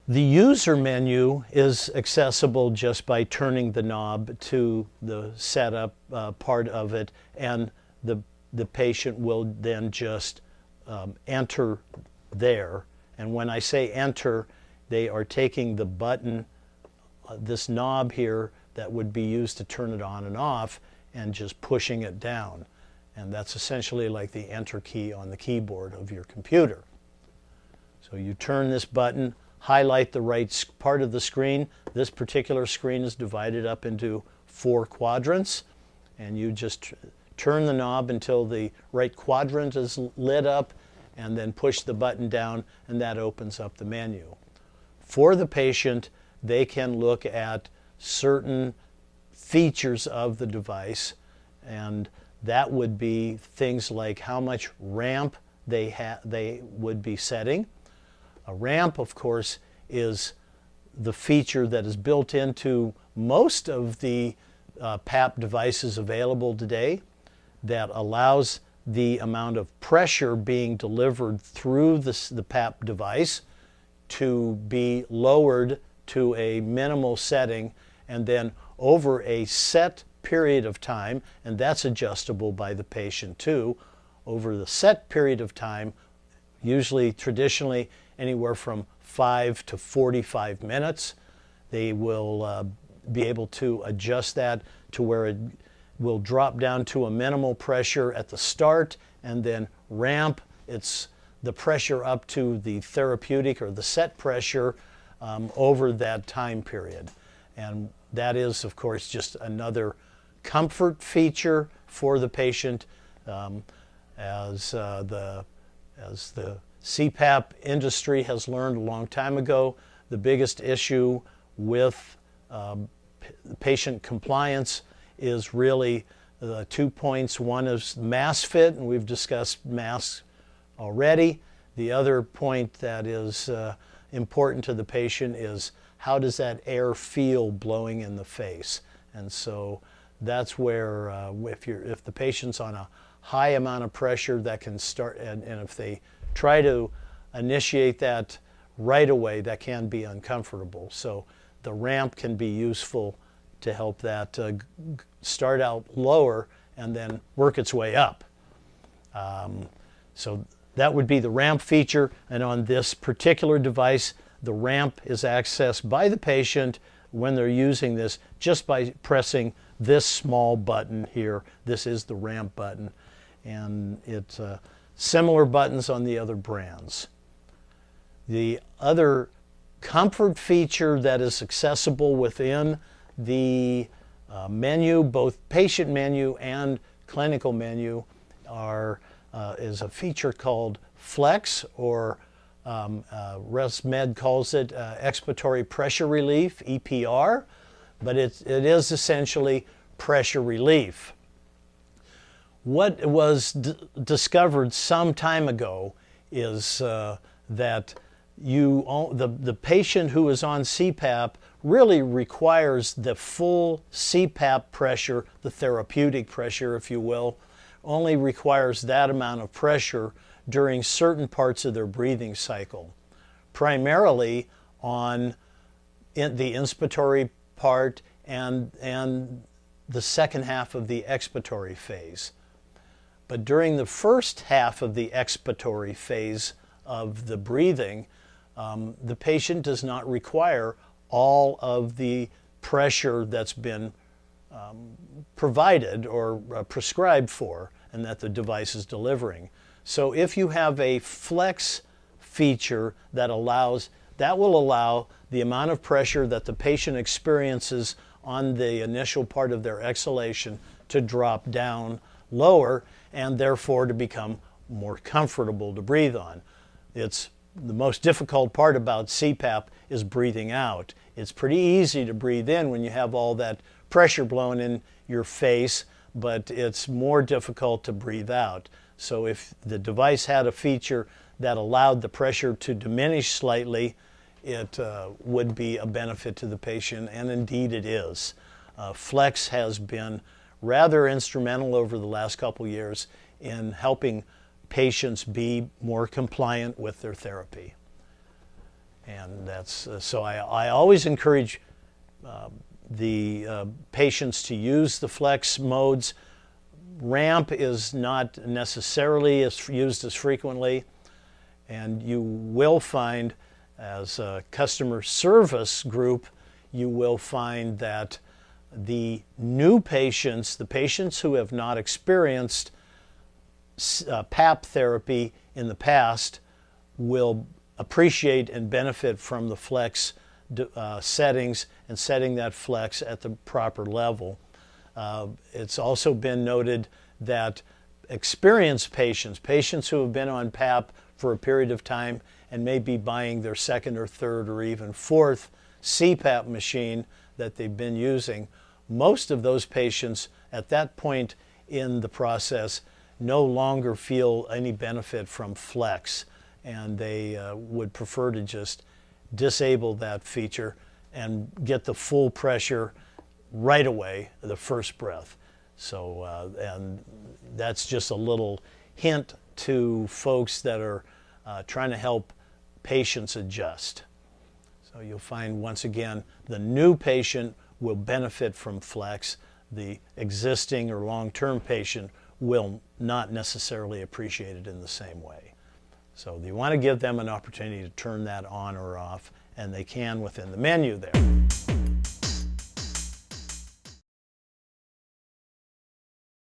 The user menu is accessible just by turning the knob to the setup part of it, and the patient will then just enter there. And when I say enter, they are taking the button, this knob here that would be used to turn it on and off, and just pushing it down. And that's essentially like the enter key on the keyboard of your computer. So you turn this button, highlight the right part of the screen. This particular screen is divided up into 4 quadrants, and you just turn the knob until the right quadrant is lit up, and then push the button down, and that opens up the menu. For the patient, they can look at certain features of the device, and that would be things like how much ramp they would be setting. A ramp, of course, is the feature that is built into most of the PAP devices available today that allows the amount of pressure being delivered through the PAP device to be lowered to a minimal setting, and then over a set period of time, and that's adjustable by the patient too, over the set period of time, usually traditionally anywhere from 5 to 45 minutes, they will be able to adjust that to where it will drop down to a minimal pressure at the start and then ramp the pressure up to the therapeutic or the set pressure over that time period. And that is, of course, just another comfort feature for the patient as the CPAP industry has learned a long time ago. The biggest issue with patient compliance is really 2 points. One is mask fit, and we've discussed masks already. The other point that is important to the patient is how does that air feel blowing in the face? And so that's where if the patient's on a high amount of pressure, that can start, and if they try to initiate that right away, that can be uncomfortable. So the ramp can be useful to help that start out lower and then work its way up. So that would be the ramp feature, and on this particular device, the ramp is accessed by the patient when they're using this just by pressing this small button here. This is the ramp button, and it's similar buttons on the other brands. The other comfort feature that is accessible within the menu, both patient menu and clinical menu, is a feature called FLEX, or ResMed calls it expiratory pressure relief, EPR, but it is essentially pressure relief. What was discovered some time ago is that the patient who is on CPAP really requires the full CPAP pressure, the therapeutic pressure, if you will, only requires that amount of pressure during certain parts of their breathing cycle, primarily on the inspiratory part and the second half of the expiratory phase. But during the first half of the expiratory phase of the breathing, the patient does not require all of the pressure that's been provided or prescribed for and that the device is delivering. So if you have a flex feature that will allow the amount of pressure that the patient experiences on the initial part of their exhalation to drop down lower, and therefore to become more comfortable to breathe on. It's the most difficult part about CPAP is breathing out. It's pretty easy to breathe in when you have all that pressure blowing in your face, but it's more difficult to breathe out. So if the device had a feature that allowed the pressure to diminish slightly, it would be a benefit to the patient, and indeed it is. Flex has been rather instrumental over the last couple years in helping patients be more compliant with their therapy. And that's so I always encourage the patients to use the flex modes. Ramp is not necessarily used as frequently, and you will find, as a customer service group, you will find that the new patients, the patients who have not experienced PAP therapy in the past, will appreciate and benefit from the flex settings and setting that flex at the proper level. It's also been noted that experienced patients who have been on PAP for a period of time and may be buying their second or third or even fourth CPAP machine that they've been using, most of those patients at that point in the process no longer feel any benefit from flex, and they would prefer to just disable that feature and get the full pressure right away, the first breath. So, and that's just a little hint to folks that are trying to help patients adjust. So you'll find, once again, the new patient will benefit from flex. The existing or long-term patient will not necessarily appreciate it in the same way. So you want to give them an opportunity to turn that on or off, and they can within the menu there.